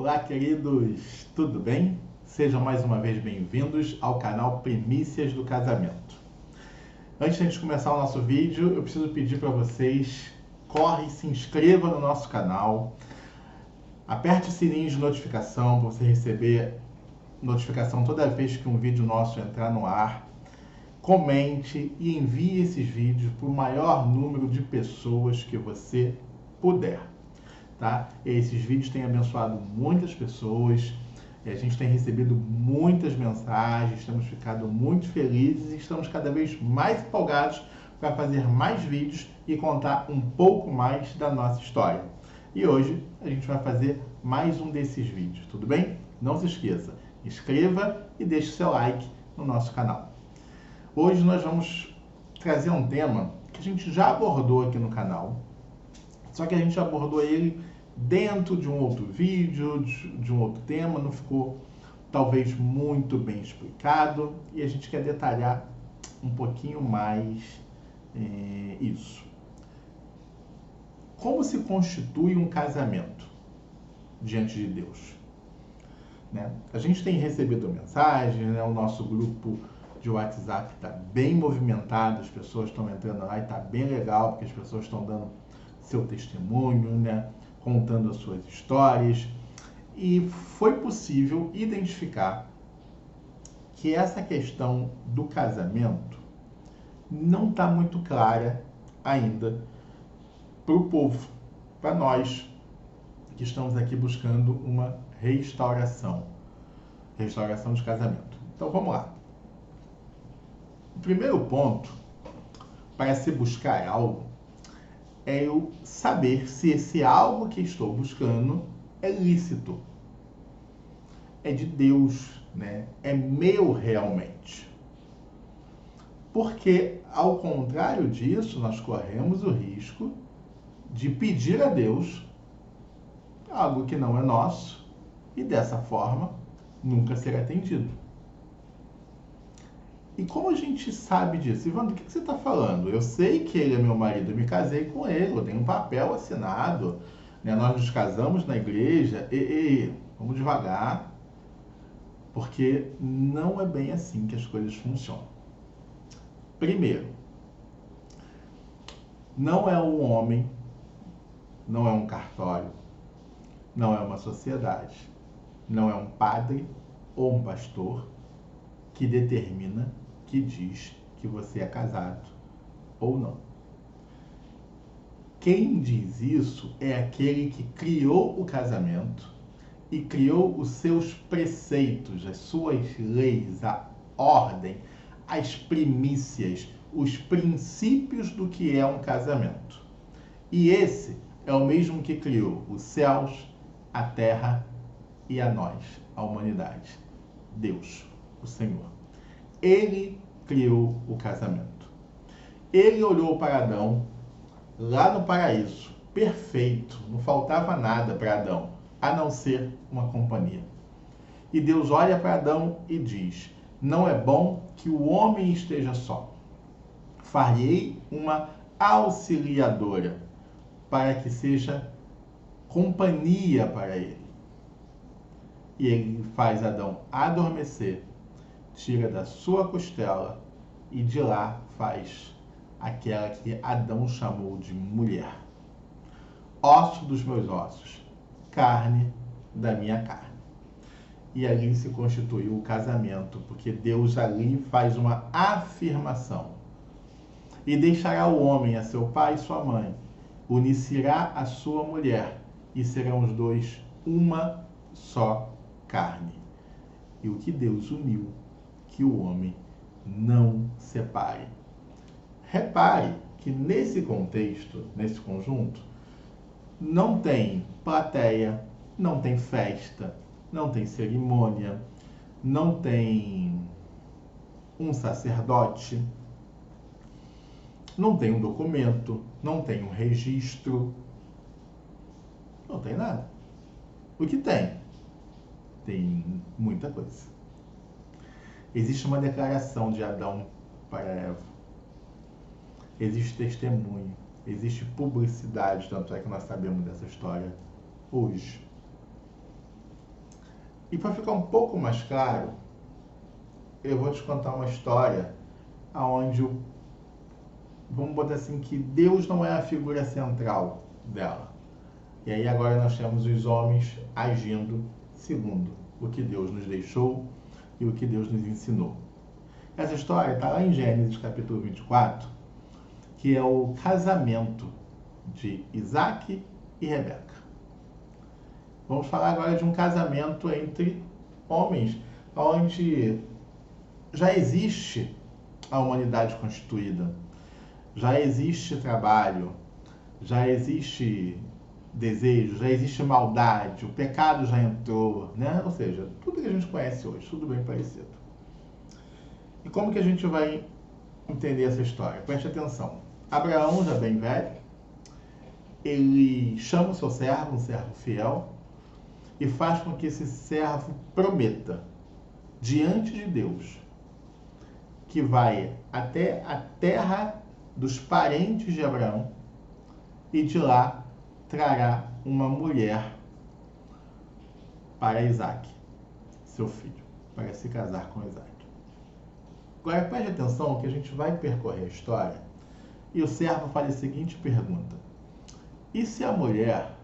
Olá, queridos, tudo bem? Sejam mais uma vez bem-vindos ao canal Primícias do Casamento. Antes de a gente começar o nosso vídeo, eu preciso pedir para vocês, corre, se inscreva no nosso canal, aperte o sininho de notificação para você receber notificação toda vez que um vídeo nosso entrar no ar, comente e envie esses vídeos para o maior número de pessoas que você puder. Tá? Esses vídeos têm abençoado muitas pessoas, a gente tem recebido muitas mensagens, temos ficado muito felizes e estamos cada vez mais empolgados para fazer mais vídeos e contar um pouco mais da nossa história. E hoje a gente vai fazer mais um desses vídeos, tudo bem? Não se esqueça, inscreva e deixe seu like no nosso canal. Hoje nós vamos trazer um tema que a gente já abordou aqui no canal, só que a gente abordou ele dentro de um outro vídeo, de um outro tema, não ficou talvez muito bem explicado e a gente quer detalhar um pouquinho mais isso. Como se constitui um casamento diante de Deus? Né? A gente tem recebido mensagens, né? O nosso grupo de WhatsApp está bem movimentado, as pessoas estão entrando lá e está bem legal, porque as pessoas estão dando seu testemunho, né? Contando as suas histórias, e foi possível identificar que essa questão do casamento não está muito clara ainda para o povo, para nós que estamos aqui buscando uma restauração de casamento. Então vamos lá. O primeiro ponto para se buscar algo é eu saber se esse algo que estou buscando é lícito, é de Deus, né? É meu realmente. Porque, ao contrário disso, nós corremos o risco de pedir a Deus algo que não é nosso e, dessa forma, nunca ser atendido. E como a gente sabe disso? Ivandro, o que você está falando? Eu sei que ele é meu marido, eu me casei com ele, eu tenho um papel assinado, né? Nós nos casamos na igreja. Vamos devagar, porque não é bem assim que as coisas funcionam. Primeiro, não é um homem, não é um cartório, não é uma sociedade, não é um padre ou um pastor que determina, que diz que você é casado ou não. Quem diz isso é aquele que criou o casamento e criou os seus preceitos, as suas leis, a ordem, as primícias, os princípios do que é um casamento. E esse é o mesmo que criou os céus, a terra e a nós, a humanidade. Deus, o Senhor. Ele criou o casamento. Ele olhou para Adão, lá no paraíso, perfeito, não faltava nada para Adão, a não ser uma companhia. E Deus olha para Adão e diz: não é bom que o homem esteja só. Farei uma auxiliadora para que seja companhia para ele. E ele faz Adão adormecer, tira da sua costela e de lá faz aquela que Adão chamou de mulher. Osso dos meus ossos, carne da minha carne. E ali se constituiu o casamento, porque Deus ali faz uma afirmação. E deixará o homem a seu pai e sua mãe, unir-se-á a sua mulher, e serão os dois uma só carne. E o que Deus uniu, que o homem não separe. Repare que nesse contexto, nesse conjunto, não tem plateia, não tem festa, não tem cerimônia, não tem um sacerdote, não tem um documento, não tem um registro, não tem nada. O que tem? Tem muita coisa. Existe uma declaração de Adão para Eva. Existe testemunho. Existe publicidade, tanto é que nós sabemos dessa história hoje. E para ficar um pouco mais claro, eu vou te contar uma história onde, vamos botar assim, que Deus não é a figura central dela. E aí agora nós temos os homens agindo segundo o que Deus nos deixou e o que Deus nos ensinou. Essa história está lá em Gênesis capítulo 24, que é o casamento de Isaac e Rebeca. Vamos falar agora de um casamento entre homens, onde já existe a humanidade constituída, já existe trabalho, já existe desejo, já existe maldade, o pecado já entrou, né? Ou seja, tudo que a gente conhece hoje, tudo bem parecido. E como que a gente vai entender essa história? Preste atenção. Abraão, já bem velho, ele chama o seu servo, um servo fiel, e faz com que esse servo prometa diante de Deus que vai até a terra dos parentes de Abraão e de lá trará uma mulher para Isaac, seu filho, para se casar com Isaac. Agora preste atenção que a gente vai percorrer a história e o servo faz a seguinte pergunta: e se a mulher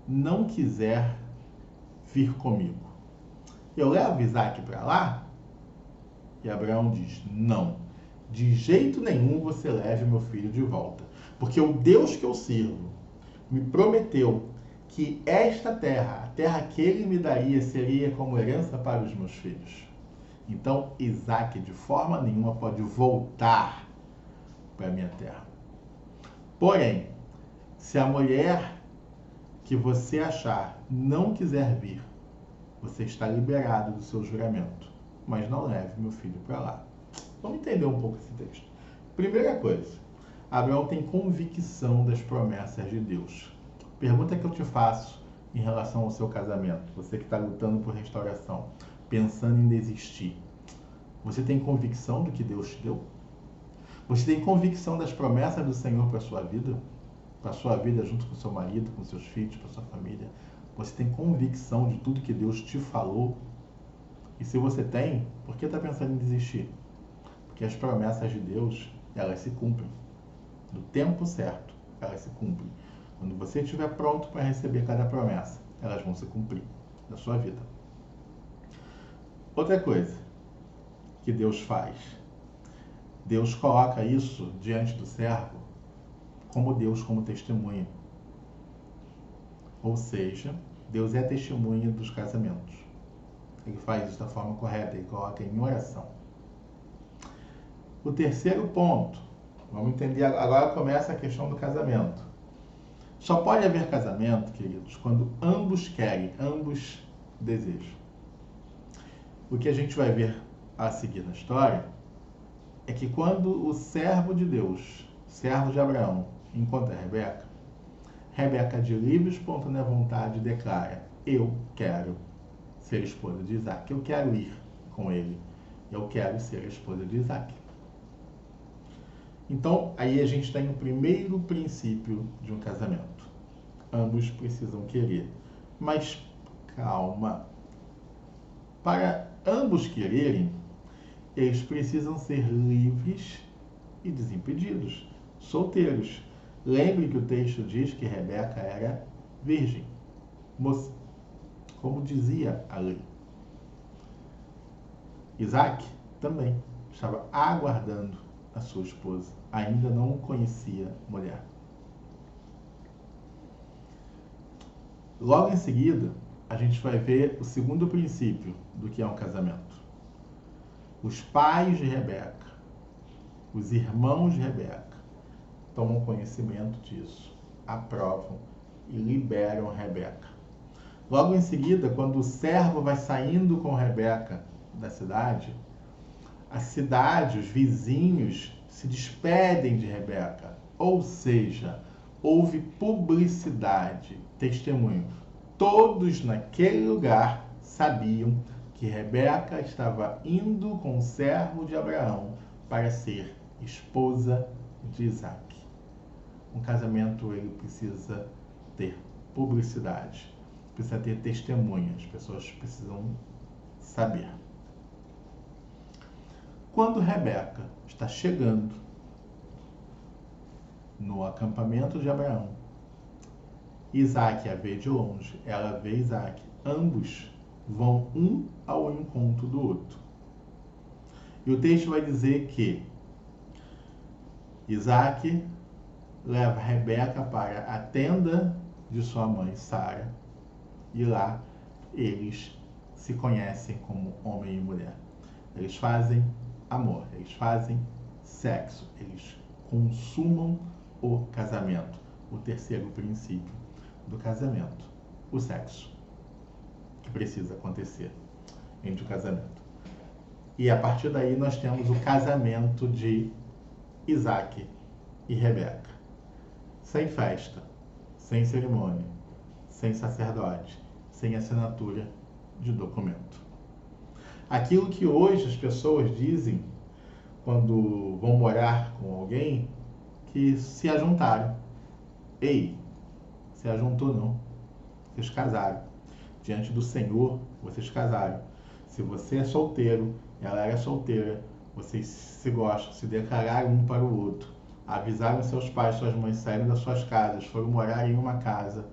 não quiser vir comigo? Eu levo Isaac para lá? E Abraão diz: não, de jeito nenhum você leve meu filho de volta, porque o Deus que eu sirvo me prometeu que esta terra, a terra que ele me daria, seria como herança para os meus filhos. Então Isaac de forma nenhuma pode voltar para a minha terra. Porém, se a mulher que você achar não quiser vir, você está liberado do seu juramento, mas não leve meu filho para lá. Vamos entender um pouco esse texto. Primeira coisa, Abraão tem convicção das promessas de Deus. Pergunta que eu te faço em relação ao seu casamento, você que está lutando por restauração, pensando em desistir. Você tem convicção do que Deus te deu? Você tem convicção das promessas do Senhor para a sua vida? Para a sua vida junto com seu marido, com seus filhos, para a sua família? Você tem convicção de tudo que Deus te falou? E se você tem, por que está pensando em desistir? Porque as promessas de Deus, elas se cumprem. No tempo certo, elas se cumprem. Quando você estiver pronto para receber cada promessa, elas vão se cumprir na sua vida. Outra coisa que Deus faz. Deus coloca isso diante do servo como Deus como testemunha. Ou seja, Deus é testemunha dos casamentos. Ele faz isso da forma correta, ele coloca em oração. O terceiro ponto, vamos entender, agora começa a questão do casamento. Só pode haver casamento, queridos, quando ambos querem, ambos desejam. O que a gente vai ver a seguir na história é que quando o servo de Deus, servo de Abraão, encontra Rebeca, Rebeca, de livre e espontânea vontade, declara: eu quero ser esposa de Isaac, eu quero ir com ele, eu quero ser a esposa de Isaac. Então, aí a gente tem o primeiro princípio de um casamento. Ambos precisam querer. Mas, calma. Para ambos quererem, eles precisam ser livres e desimpedidos, solteiros. Lembre que o texto diz que Rebeca era virgem, moça, como dizia a lei. Isaac também estava aguardando a sua esposa, ainda não conhecia mulher. Logo em seguida, a gente vai ver o segundo princípio do que é um casamento. Os pais de Rebeca, os irmãos de Rebeca, tomam conhecimento disso, aprovam e liberam Rebeca. Logo em seguida, quando o servo vai saindo com Rebeca da cidade, a cidade, os vizinhos se despedem de Rebeca. Ou seja, houve publicidade, testemunho. Todos naquele lugar sabiam que Rebeca estava indo com o servo de Abraão para ser esposa de Isaac. Um casamento, ele precisa ter publicidade. precisa ter testemunha, as pessoas precisam saber. Quando Rebeca está chegando no acampamento de Abraão, Isaac a vê de longe, ela vê Isaac, ambos vão um ao encontro do outro. E o texto vai dizer que Isaac leva Rebeca para a tenda de sua mãe Sara e lá eles se conhecem como homem e mulher. Eles fazem amor, eles fazem sexo, eles consumam o casamento. O terceiro princípio do casamento, o sexo, que precisa acontecer entre o casamento. E a partir daí nós temos o casamento de Isaac e Rebeca. Sem festa, sem cerimônia, sem sacerdote, sem assinatura de documento. Aquilo que hoje as pessoas dizem quando vão morar com alguém, que se ajuntaram. Ei, se ajuntou não. Vocês casaram. Diante do Senhor, vocês casaram. Se você é solteiro, ela era solteira, vocês se gostam, se declararam um para o outro, avisaram seus pais, suas mães, saíram das suas casas, foram morar em uma casa.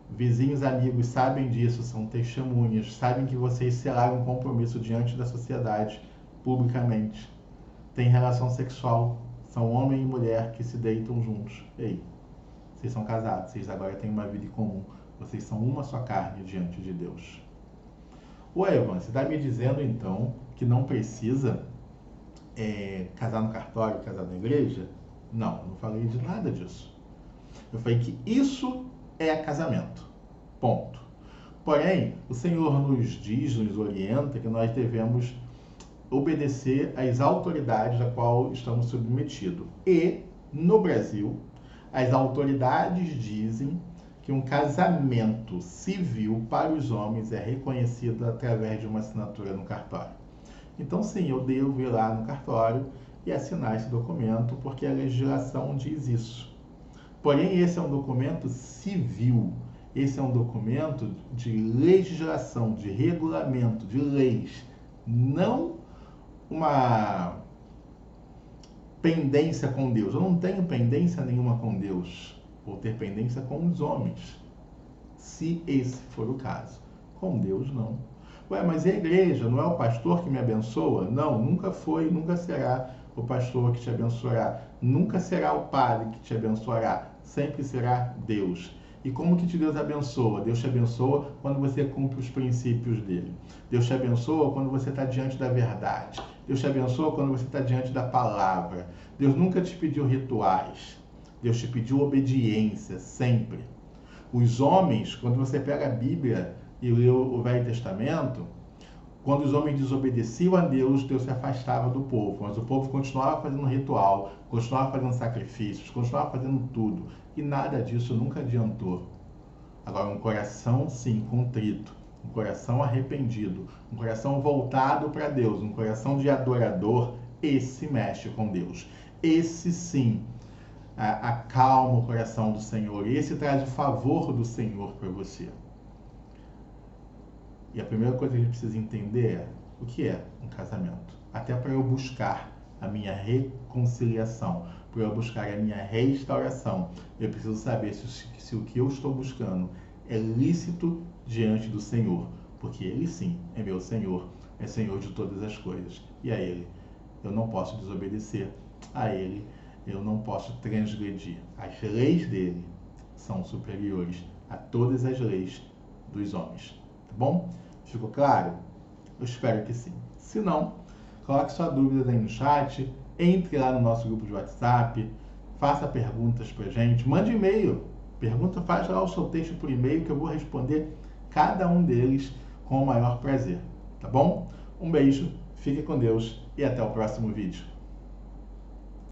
Vizinhos, amigos sabem disso, são testemunhas, sabem que vocês selaram um compromisso diante da sociedade, publicamente. Tem relação sexual, são homem e mulher que se deitam juntos. Ei, vocês são casados, vocês agora têm uma vida em comum, vocês são uma só carne diante de Deus. Ué, Evan, você está me dizendo então que não precisa casar no cartório, casar na igreja? Não, não falei de nada disso. Eu falei que isso é casamento. Ponto. Porém, o Senhor nos diz, nos orienta que nós devemos obedecer às autoridades a qual estamos submetidos. E, no Brasil, as autoridades dizem que um casamento civil para os homens é reconhecido através de uma assinatura no cartório. Então, sim, eu devo ir lá no cartório e assinar esse documento, porque a legislação diz isso. Porém, esse é um documento civil. Esse é um documento de legislação, de regulamento, de leis. Não uma pendência com Deus. Eu não tenho pendência nenhuma com Deus. Vou ter pendência com os homens, se esse for o caso. Com Deus, não. Ué, mas e a igreja? Não é o pastor que me abençoa? Não, nunca foi, nunca será o pastor que te abençoará. Nunca será o padre que te abençoará. Sempre será Deus. E como que Deus abençoa? Deus te abençoa quando você cumpre os princípios dele. Deus te abençoa quando você está diante da verdade. Deus te abençoa quando você está diante da palavra. Deus nunca te pediu rituais. Deus te pediu obediência, sempre. Os homens, quando você pega a Bíblia e lê o Velho Testamento, quando os homens desobedeciam a Deus, Deus se afastava do povo. Mas o povo continuava fazendo ritual, continuava fazendo sacrifícios, continuava fazendo tudo. E nada disso nunca adiantou. Agora, um coração, sim, contrito, um coração arrependido, um coração voltado para Deus, um coração de adorador, esse mexe com Deus. Esse, sim, acalma o coração do Senhor. Esse traz o favor do Senhor para você. E a primeira coisa que a gente precisa entender é o que é um casamento. Até para eu buscar a minha reconciliação, para eu buscar a minha restauração, eu preciso saber se o que eu estou buscando é lícito diante do Senhor. Porque Ele sim é meu Senhor, é Senhor de todas as coisas. E a Ele eu não posso desobedecer, a Ele eu não posso transgredir. As leis dele são superiores a todas as leis dos homens. Tá bom? Ficou claro? Eu espero que sim. Se não, coloque sua dúvida aí no chat, entre lá no nosso grupo de WhatsApp, faça perguntas pra gente, mande e-mail. Pergunta, faz lá o seu texto por e-mail que eu vou responder cada um deles com o maior prazer. Tá bom? Um beijo, fique com Deus e até o próximo vídeo.